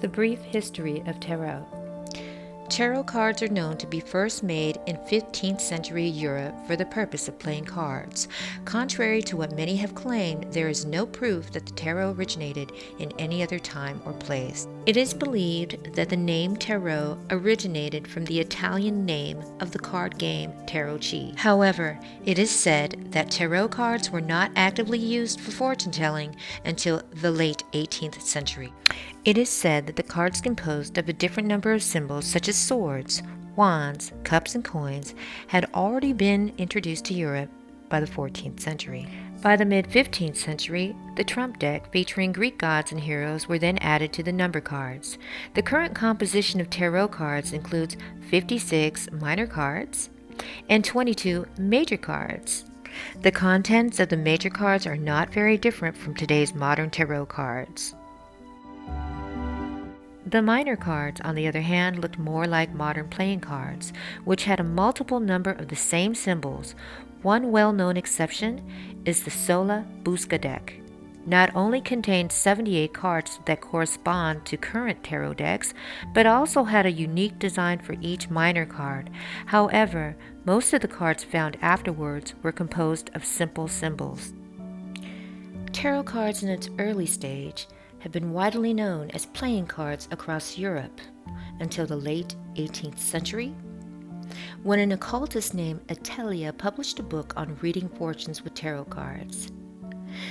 The brief history of tarot. Tarot cards are known to be first made in 15th century Europe for the purpose of playing cards. Contrary to what many have claimed, there is no proof that the tarot originated in any other time or place. It is believed that the name tarot originated from the Italian name of the card game tarocchi. However, it is said that tarot cards were not actively used for fortune telling until the late 18th century. It is said that the cards composed of a different number of symbols such as swords, wands, cups, and coins had already been introduced to Europe by the 14th century. By the mid-15th century, the trump deck featuring Greek gods and heroes were then added to the number cards. The current composition of tarot cards includes 56 minor cards and 22 major cards. The contents of the major cards are not very different from today's modern tarot cards. The minor cards, on the other hand, looked more like modern playing cards, which had a multiple number of the same symbols. One well-known exception is the Sola Busca deck. Not only contained 78 cards that correspond to current tarot decks, but also had a unique design for each minor card. However, most of the cards found afterwards were composed of simple symbols. Tarot cards in its early stage have been widely known as playing cards across Europe until the late 18th century, when an occultist named Atelier published a book on reading fortunes with tarot cards.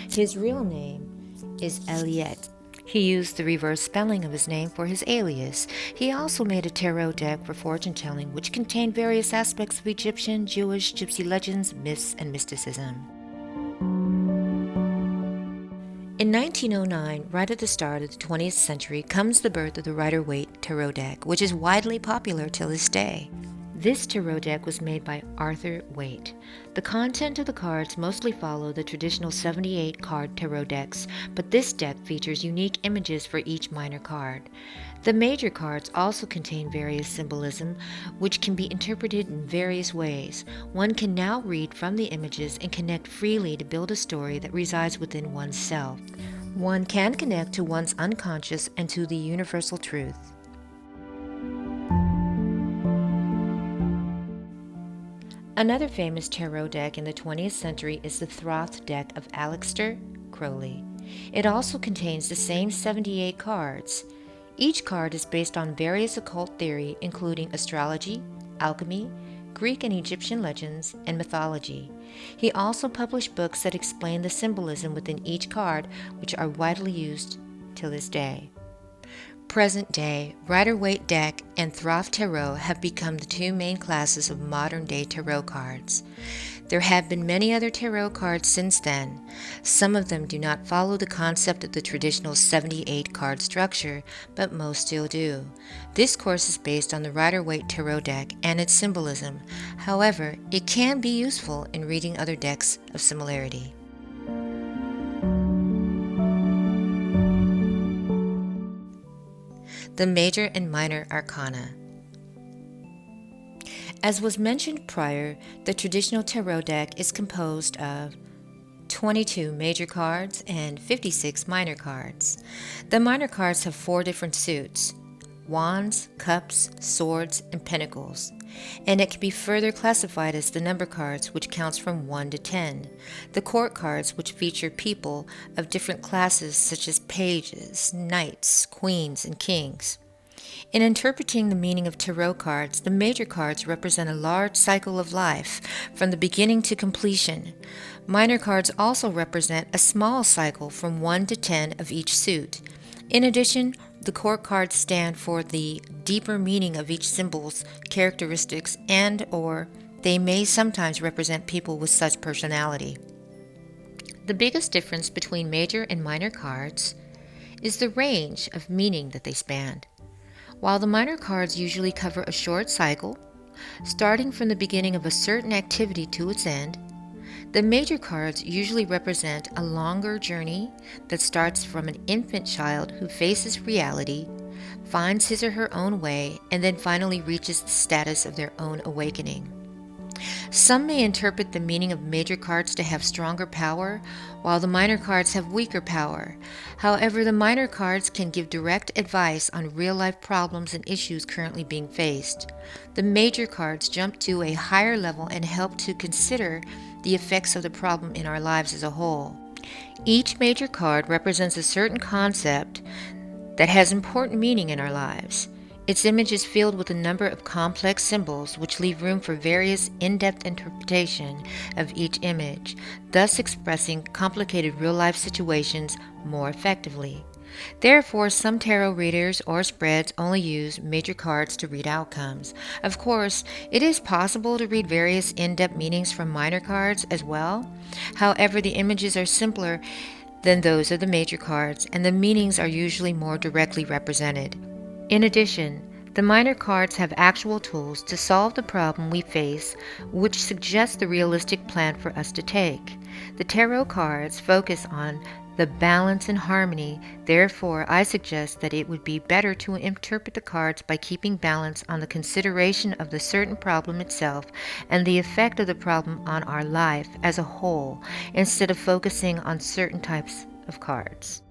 His real name is Eliette. He used the reverse spelling of his name for his alias. He also made a tarot deck for fortune telling, which contained various aspects of Egyptian, Jewish, Gypsy legends, myths, and mysticism. In 1909, right at the start of the 20th century, comes the birth of the Rider-Waite Tarot deck, which is widely popular till this day. This tarot deck was made by Arthur Waite. The content of the cards mostly follow the traditional 78 card tarot decks, but this deck features unique images for each minor card. The major cards also contain various symbolism, which can be interpreted in various ways. One can now read from the images and connect freely to build a story that resides within one's self. One can connect to one's unconscious and to the universal truth. Another famous tarot deck in the 20th century is the Thoth deck of Aleister Crowley. It also contains the same 78 cards. Each card is based on various occult theory, including astrology, alchemy, Greek and Egyptian legends, and mythology. He also published books that explain the symbolism within each card, which are widely used till this day. Present day, Rider-Waite deck and Thoth tarot have become the two main classes of modern-day tarot cards. There have been many other tarot cards since then. Some of them do not follow the concept of the traditional 78 card structure, but most still do. This course is based on the Rider-Waite tarot deck and its symbolism. However, it can be useful in reading other decks of similarity. The major and minor arcana. As was mentioned prior, the traditional tarot deck is composed of 22 major cards and 56 minor cards. The minor cards have 4 different suits: wands, cups, swords, and pentacles. And it can be further classified as the number cards, which counts from 1 to 10. The court cards, which feature people of different classes such as pages, knights, queens, and kings. In interpreting the meaning of tarot cards, the major cards represent a large cycle of life, from the beginning to completion. Minor cards also represent a small cycle from 1 to 10 of each suit. In addition, the court cards stand for the deeper meaning of each symbol's characteristics, and or they may sometimes represent people with such personality. The biggest difference between major and minor cards is the range of meaning that they span. While the minor cards usually cover a short cycle, starting from the beginning of a certain activity to its end, the major cards usually represent a longer journey that starts from an infant child who faces reality, finds his or her own way, and then finally reaches the status of their own awakening. Some may interpret the meaning of major cards to have stronger power, while the minor cards have weaker power. However, the minor cards can give direct advice on real-life problems and issues currently being faced. The major cards jump to a higher level and help to consider the effects of the problem in our lives as a whole. Each major card represents a certain concept that has important meaning in our lives. Its image is filled with a number of complex symbols which leave room for various in-depth interpretation of each image, thus expressing complicated real-life situations more effectively. Therefore, some tarot readers or spreads only use major cards to read outcomes. Of course, it is possible to read various in-depth meanings from minor cards as well. However, the images are simpler than those of the major cards, and the meanings are usually more directly represented. In addition, the minor cards have actual tools to solve the problem we face, which suggest the realistic plan for us to take. The tarot cards focus on the balance and harmony. Therefore, I suggest that it would be better to interpret the cards by keeping balance on the consideration of the certain problem itself and the effect of the problem on our life as a whole, instead of focusing on certain types of cards.